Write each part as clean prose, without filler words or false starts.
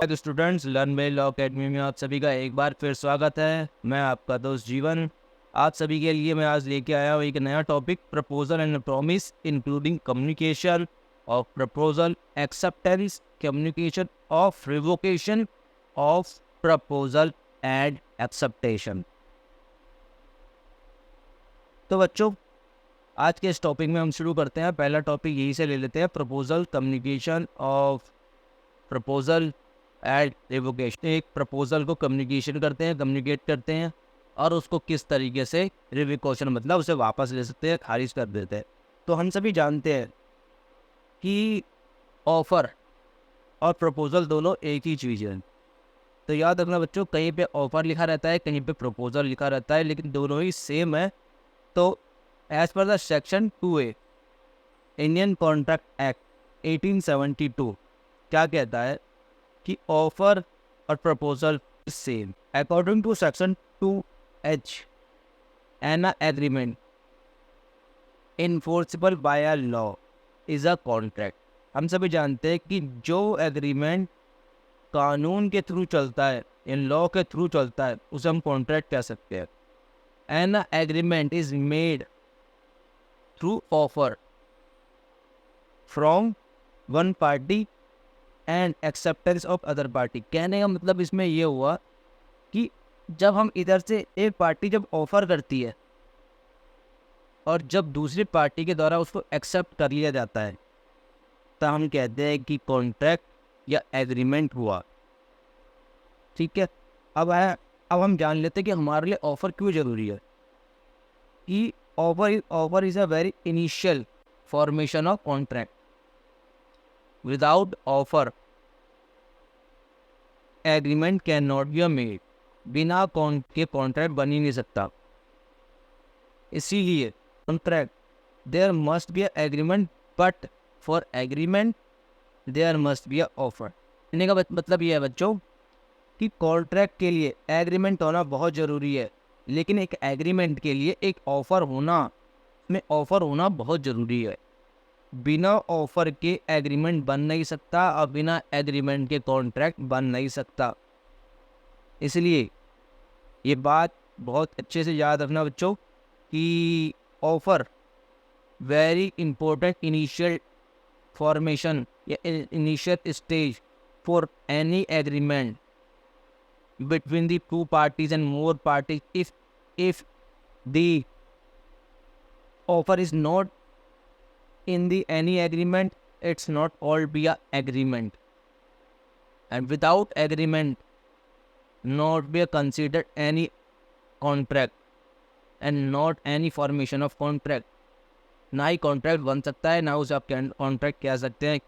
तो students learn by law academy में आप सभी का एक बार फिर स्वागत है। मैं आपका दोस्त जीवन। आप सभी के लिए मैं आज लेके आया हूँ एक नया topic, proposal and promise including communication of proposal, acceptance, communication of revocation of proposal and acceptation. तो बच्चों, आज के इस टॉपिक में हम शुरू करते हैं। पहला टॉपिक यही से ले लेते हैं, proposal, communication of proposal and revocation. एक प्रपोजल को कम्युनिकेशन करते हैं, कम्युनिकेट करते हैं और उसको किस तरीके से रिवोकेशन मतलब उसे वापस ले सकते हैं, खारिज कर देते हैं। तो हम सभी जानते हैं कि ऑफर और प्रपोजल दोनों एक ही चीज़ है। तो याद रखना बच्चों, कहीं पे ऑफर लिखा रहता है, कहीं पे प्रपोजल लिखा रहता है, लेकिन दोनों ही सेम है। तो as per the section 2A Indian contract act 1872 क्या कहता है कि ऑफर और proposal same. According to section 2H an agreement enforceable by a law is a contract. हम सभी जानते हैं कि जो एग्रीमेंट कानून के थ्रू चलता है, इन लॉ के थ्रू चलता है, उसे हम कॉन्ट्रैक्ट कह सकते हैं। An agreement is made through offer from one party and acceptance of other party. कहने का मतलब इसमें यह हुआ कि जब हम इधर से एक पार्टी जब ऑफर करती है और जब दूसरी पार्टी के द्वारा उसको एक्सेप्ट कर लिया जाता है, तो हम कहते हैं कि कॉन्ट्रैक्ट या एग्रीमेंट हुआ। ठीक है। अब हम जान लेते हैं कि हमारे लिए ऑफर क्यों ज़रूरी है। कि offer is a very initial formation of contract. Without offer agreement can not be made. बिना के कॉन्ट्रैक्ट बन ही नहीं सकता। इसीलिए contract there must be agreement, but for agreement there must be offer. कहने का मतलब ये है बच्चों कि कॉन्ट्रैक्ट के लिए एग्रीमेंट होना बहुत ज़रूरी है, लेकिन एक एग्रीमेंट के लिए एक ऑफर होना, में ऑफर होना बहुत ज़रूरी है। बिना ऑफर के एग्रीमेंट बन नहीं सकता और बिना एग्रीमेंट के कॉन्ट्रैक्ट बन नहीं सकता। इसलिए ये बात बहुत अच्छे से याद रखना बच्चों कि offer very important initial formation या initial stage for any agreement between the two parties and more parties. If the offer is not in the any agreement, it's not all be a agreement, and without agreement not be considered any contract and not any formation of contract। ना ही contract बन सकता है, ना उसे आप contract कह सकते हैं,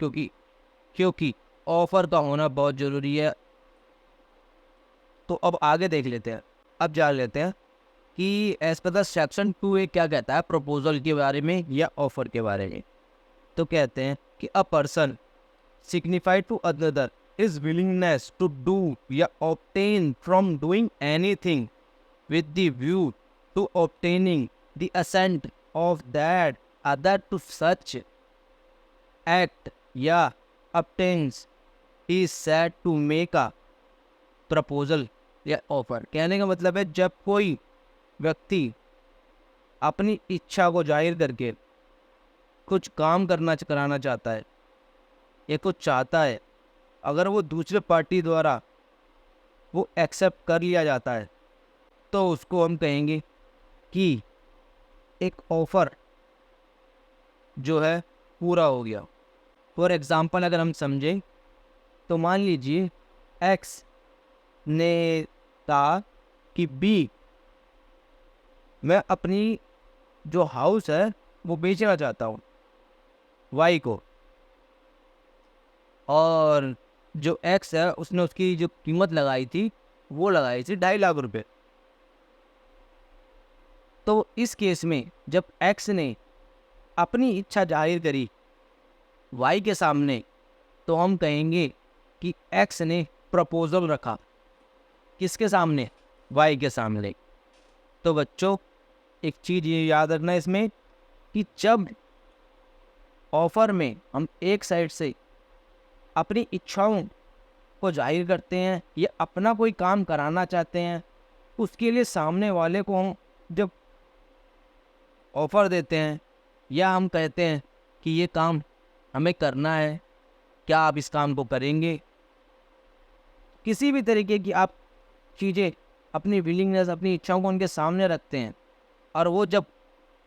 क्योंकि ऑफर का होना बहुत ज़रूरी है। तो अब आगे देख लेते हैं, अब जान लेते हैं कि as per the section 2A क्या कहता है प्रपोजल के बारे में या ऑफर के बारे में। तो कहते हैं कि a person signify to other is willingness to do या obtain from doing anything with the view to obtaining the assent of that other to such act या obtains is said to make a proposal या offer. कहने का मतलब है जब कोई व्यक्ति अपनी इच्छा को जाहिर करके कुछ काम कराना चाहता है या कुछ चाहता है, अगर वो दूसरे पार्टी द्वारा वो एक्सेप्ट कर लिया जाता है, तो उसको हम कहेंगे कि एक ऑफर जो है पूरा हो गया। फॉर एग्जाम्पल अगर हम समझें तो मान लीजिए एक्स ने कहा कि बी, मैं अपनी जो हाउस है वो बेचना चाहता हूँ वाई को, और जो एक्स है उसने उसकी जो कीमत लगाई थी वो लगाई थी 2.5 लाख रुपए। तो इस केस में जब एक्स ने अपनी इच्छा जाहिर करी वाई के सामने, तो हम कहेंगे कि एक्स ने प्रपोजल रखा किसके सामने, वाई के सामने। तो बच्चों एक चीज़ ये याद रखना इसमें कि जब ऑफर में हम एक साइड से अपनी इच्छाओं को जाहिर करते हैं या अपना कोई काम कराना चाहते हैं, उसके लिए सामने वाले को हम जब ऑफ़र देते हैं या हम कहते हैं कि ये काम हमें करना है, क्या आप इस काम को करेंगे? किसी भी तरीके की आप चीज़ें, अपनी विलिंगनेस, अपनी इच्छाओं को उनके सामने रखते हैं और वो जब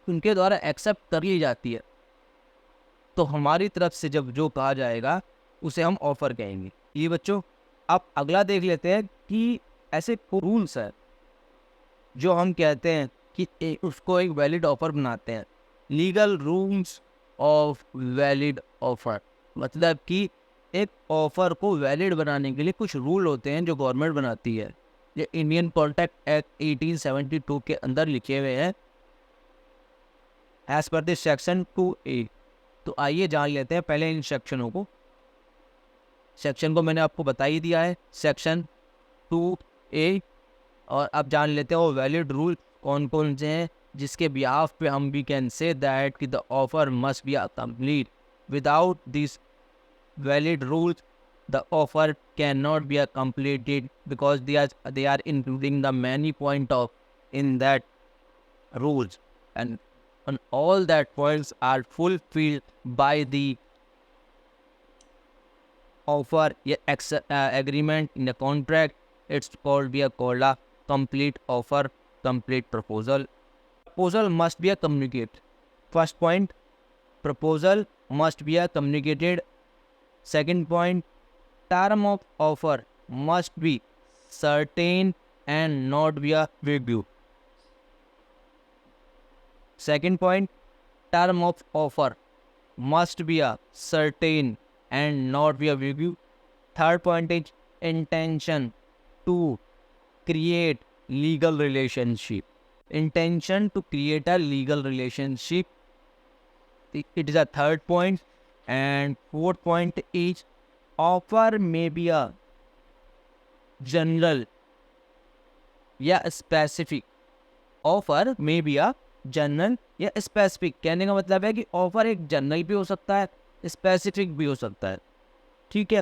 उनके द्वारा एक्सेप्ट कर ली जाती है, तो हमारी तरफ से जब जो कहा जाएगा उसे हम ऑफ़र कहेंगे। ये बच्चों, आप अगला देख लेते हैं कि ऐसे रूल्स है जो हम कहते हैं कि उसको एक वैलिड ऑफ़र बनाते हैं। Legal rules of valid offer, मतलब कि एक ऑफ़र को वैलिड बनाने के लिए कुछ रूल होते हैं जो गवर्नमेंट बनाती है। ये इंडियन कॉन्ट्रैक्ट एक्ट 1872 के अंदर लिखे हुए हैं as per the section 2A। तो आइए जान लेते हैं पहले इन सेक्शनों को। सेक्शन को मैंने आपको बता ही दिया है, सेक्शन 2A। और अब जान लेते हैं वो वैलिड रूल कौन कौन से हैं जिसके बिहाफ पे हम भी कैन से दैट कि the offer must be complete. Without this valid rules the offer cannot be completed because they are including the many point of in that rules, and all that points are fulfilled by the offer agreement in the contract. It's called a complete offer, complete proposal. Proposal must be communicated. First point, proposal must be communicated. Second point, term of offer must be certain and not be vague. Second point, term of offer must be certain and not be vague. Third point is intention to create legal relationship. Intention to create a legal relationship. It is a third point. And fourth point is offer may be a general या specific. Offer में B आ general या specific, कहने का मतलब है कि offer एक general भी हो सकता है, स्पेसिफिक भी हो सकता है। ठीक है।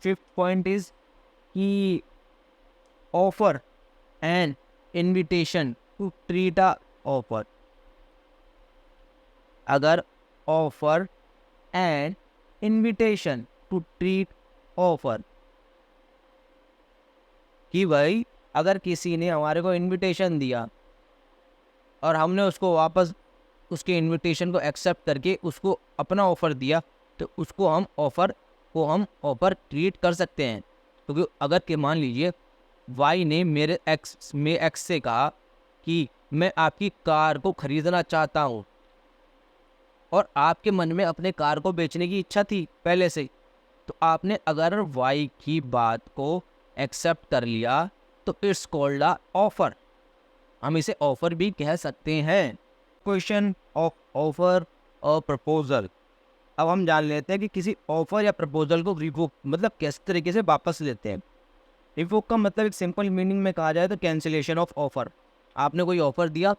फिफ्थ पॉइंट इज कि offer and invitation to treat a offer. अगर offer and invitation to treat offer, कि भाई अगर किसी ने हमारे को इनविटेशन दिया और हमने उसको वापस उसके इनविटेशन को एक्सेप्ट करके उसको अपना ऑफ़र दिया, तो उसको हम ऑफ़र ट्रीट कर सकते हैं। क्योंकि अगर के मान लीजिए वाई ने मेरे एक्स से कहा कि मैं आपकी कार को ख़रीदना चाहता हूँ और आपके मन में अपने कार को बेचने की इच्छा थी पहले से, तो आपने अगर वाई की बात को एक्सेप्ट कर लिया तो इट्स कॉल्ड अ ऑफर। हम इसे ऑफर भी कह सकते हैं। क्वेश्चन ऑफ ऑफर और प्रपोजल। अब हम जान लेते हैं कि किसी ऑफर या प्रपोजल को रिवोक मतलब किस तरीके से वापस लेते हैं। रिवोक का मतलब एक सिंपल मीनिंग में कहा जाए तो कैंसिलेशन ऑफ ऑफर। आपने कोई ऑफर दिया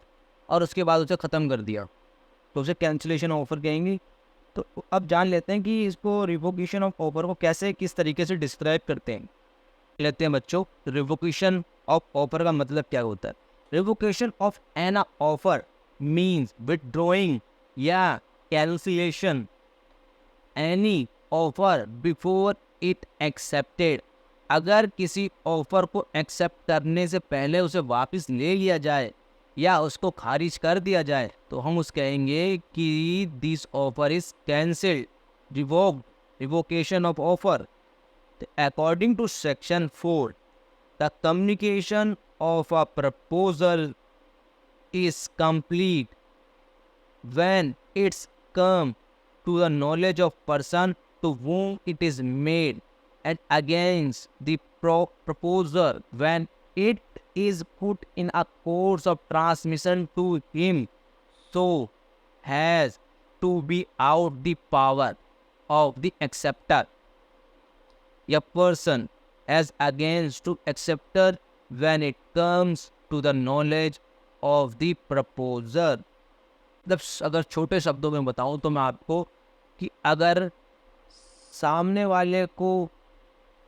और उसके बाद उसे ख़त्म कर दिया तो उसे कैंसिलेशन ऑफर कहेंगे। तो अब जान लेते हैं कि इसको रिवोकेशन ऑफ ऑफर को कैसे किस तरीके से डिस्क्राइब करते हैं। लेते हैं बच्चों, रिवोकेशन ऑफ ऑफर का मतलब क्या होता है। Revocation of an offer means withdrawing या cancellation any offer before it accepted. अगर किसी ऑफर को एक्सेप्ट करने से पहले उसे वापस ले लिया जाए या उसको खारिज कर दिया जाए तो हम उस कहेंगे कि this offer is cancelled, revoked, revocation of offer. According to section 4, the communication of a proposal is complete when it's come to the knowledge of person to whom it is made, and against the proposer when it is put in a course of transmission to him so has to be out the power of the acceptor, a person as against to acceptor when it comes to the knowledge of the proposer। मतलब अगर छोटे शब्दों में बताऊं तो मैं आपको कि अगर सामने वाले को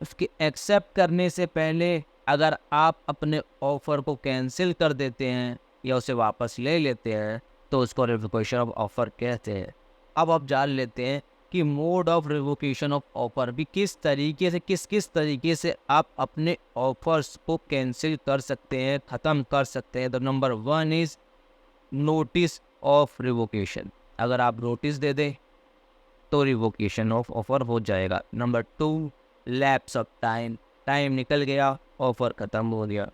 उसके एक्सेप्ट करने से पहले अगर आप अपने ऑफ़र को कैंसिल कर देते हैं या उसे वापस ले लेते हैं तो उसको रिवोकेशन ऑफ ऑफ़र कहते हैं। अब आप जान लेते हैं कि mode of revocation of offer भी किस तरीके से आप अपने ऑफ़र्स को कैंसिल कर सकते हैं, ख़त्म कर सकते हैं। तो number 1 is notice of revocation. अगर आप नोटिस दे दें तो रिवोकेशन ऑफ ऑफ़र हो जाएगा। Number 2 lapse of time, time निकल गया, ऑफ़र ख़त्म हो गया।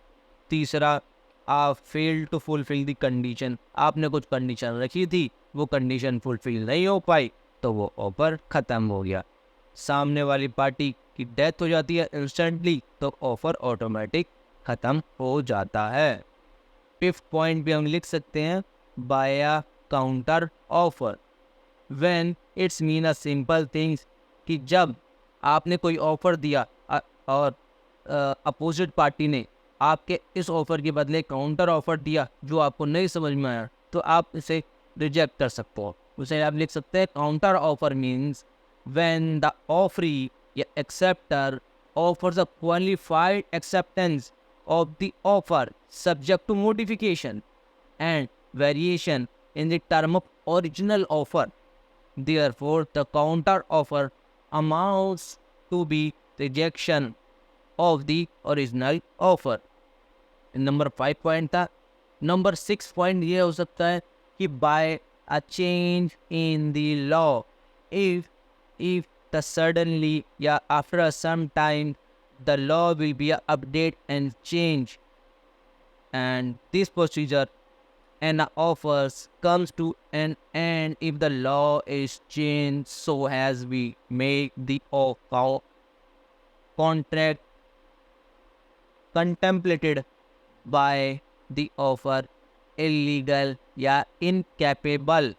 तीसरा आप fail to fulfil the condition, आपने कुछ कंडीशन रखी थी, वो कंडीशन फुलफिल नहीं हो पाई तो वो ऑफ़र ख़त्म हो गया। सामने वाली पार्टी की डेथ हो जाती है इंस्टेंटली तो ऑफ़र ऑटोमेटिक ख़त्म हो जाता है। 5th पॉइंट भी हम लिख सकते हैं बाया counter offer. When it's mean a simple things कि जब आपने कोई ऑफ़र दिया और अपोजिट पार्टी ने आपके इस ऑफ़र के बदले काउंटर ऑफ़र दिया जो आपको नहीं समझ में आया तो आप इसे रिजेक्ट कर सकते हो। उसे आप लिख सकते हैं counter offer means when the offeree या acceptor offers a qualified acceptance of the offer subject to modification and variation in the term of original offer. Therefore, the counter offer amounts to be rejection of the original offer. Number 5 point था। Number 6 point ये हो सकता है कि by a change in the law, if the suddenly या after a some time the law will be a update and change, and this procedure and offers comes to an end if the law is changed so as we make the contract contemplated by the offer illegal या incapable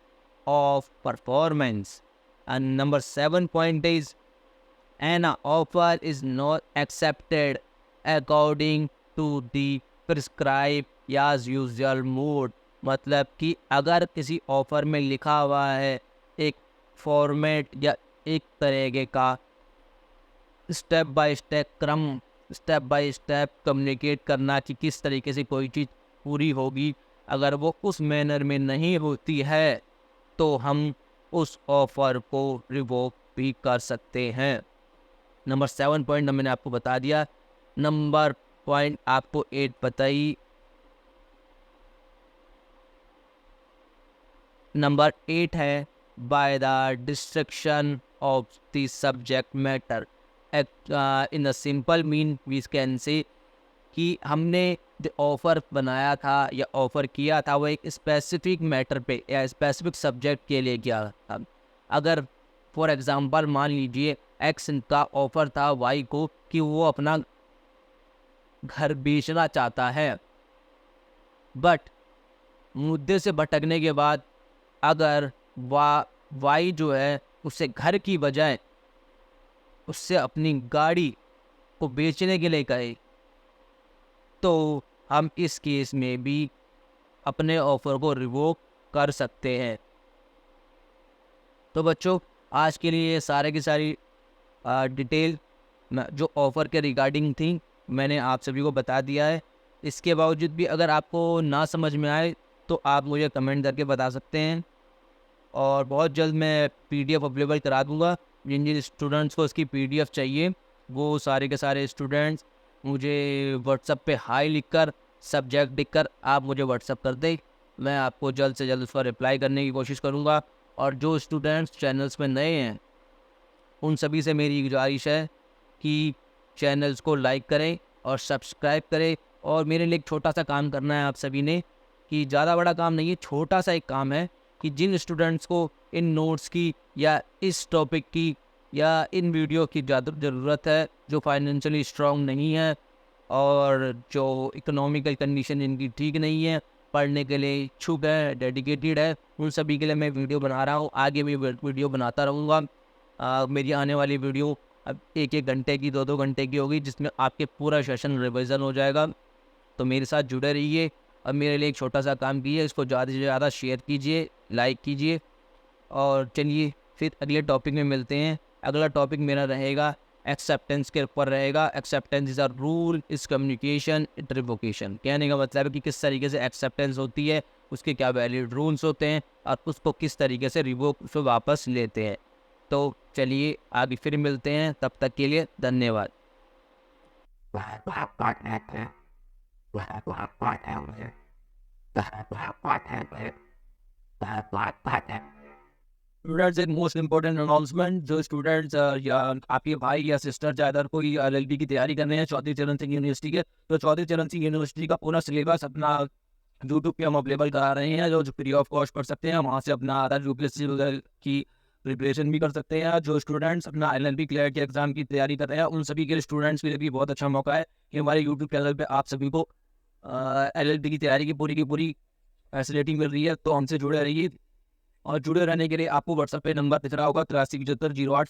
of performance. And number 7 point is an offer is not accepted according to the prescribed या usual mode। मतलब कि अगर किसी offer में लिखा हुआ है एक फॉर्मेट या एक तरीके का स्टेप बाय स्टेप कम्युनिकेट करना कि किस तरीके से कोई चीज़ पूरी होगी, अगर वो उस मैनर में नहीं होती है तो हम उस ऑफ़र को रिवोक भी कर सकते हैं। नंबर 7 पॉइंट मैंने आपको बता दिया। नंबर पॉइंट आपको 8 बताई। नंबर 8 है by the destruction of the subject matter. In a simple mean we can say कि हमने जो ऑफ़र बनाया था या ऑफ़र किया था वो एक स्पेसिफिक मैटर पे या स्पेसिफिक सब्जेक्ट के लिए किया था। अगर फॉर एग्ज़ाम्पल मान लीजिए एक्स का ऑफ़र था वाई को कि वो अपना घर बेचना चाहता है, बट मुद्दे से भटकने के बाद अगर वाई जो है उसे घर की बजाय उससे अपनी गाड़ी को बेचने के लिए कहे तो हम इस केस में भी अपने ऑफ़र को रिवोक कर सकते हैं। तो बच्चों आज के लिए ये सारे की सारी डिटेल जो ऑफ़र के रिगार्डिंग थी मैंने आप सभी को बता दिया है। इसके बावजूद भी अगर आपको ना समझ में आए तो आप मुझे कमेंट करके बता सकते हैं और बहुत जल्द मैं PDF अवेलेबल करा दूँगा। जिन जिन स्टूडेंट्स को इसकी PDF चाहिए वो सारे के सारे स्टूडेंट्स मुझे व्हाट्सएप पे हाई लिखकर सब्जेक्ट लिखकर आप मुझे व्हाट्सएप कर दें, मैं आपको जल्द से जल्द उसका रिप्लाई करने की कोशिश करूँगा। और जो स्टूडेंट्स चैनल्स में नए हैं उन सभी से मेरी गुजारिश है कि चैनल्स को लाइक करें और सब्सक्राइब करें। और मेरे लिए एक छोटा सा काम करना है आप सभी ने, कि ज़्यादा बड़ा काम नहीं है, छोटा सा एक काम है कि जिन स्टूडेंट्स को इन नोट्स की या इस टॉपिक की या इन वीडियो की ज़्यादा ज़रूरत है, जो फाइनेंशियली स्ट्रॉन्ग नहीं है और जो इकोनॉमिकल कंडीशन इनकी ठीक नहीं है, पढ़ने के लिए इच्छुक है, डेडिकेटेड है, उन सभी के लिए मैं वीडियो बना रहा हूँ। आगे भी वीडियो बनाता रहूँगा। मेरी आने वाली वीडियो अब 1-1 घंटे की 2-2 घंटे की होगी जिसमें आपके पूरा सेशन रिवीजन हो जाएगा। तो मेरे साथ जुड़े रहिए और मेरे लिए एक छोटा सा काम कीजिए, इसको ज़्यादा से ज़्यादा शेयर कीजिए, लाइक कीजिए। और चलिए फिर अगले टॉपिक में मिलते हैं। अगला टॉपिक मेरा रहेगा एक्सेप्टेंस के ऊपर रहेगा। Acceptance is a rule, is communication, it revocation. कहने का मतलब है कि किस तरीके से एक्सेप्टेंस होती है, उसके क्या वैलिड रूल्स होते हैं और उसको किस तरीके से रिवोक से वापस लेते हैं। तो चलिए आगे फिर मिलते हैं, तब तक के लिए धन्यवाद। स्टूडेंट्स, एक मोस्ट इंपॉर्टेंट अनाउंसमेंट, जो स्टूडेंट्स या आपके भाई या सिस्टर ज्यादा कोई एलएलबी की तैयारी कर रहे हैं चौधरी चरण सिंह यूनिवर्सिटी के, तो चौधरी चरण सिंह यूनिवर्सिटी का पूरा सिलेबस अपना यूट्यूब पे हम अवेलेबल करा रहे हैं, जो फ्री ऑफ कॉस्ट पढ़ सकते हैं। वहाँ से अपना आधा यूपीएससी की प्रिपरेशन भी कर सकते हैं। जो स्टूडेंट्स अपना एलएलबी क्लियर के एग्जाम की तैयारी कर रहे हैं, उन सभी के स्टूडेंट्स के लिए भी बहुत अच्छा मौका है कि हमारे यूट्यूब चैनल पे आप सभी को एलएलबी की तैयारी की पूरी फैसिलिटी मिल रही है। तो हमसे जुड़े रहिए, और जुड़े रहने के लिए आपको व्हाट्सएप पे नंबर दिख रहा होगा 837508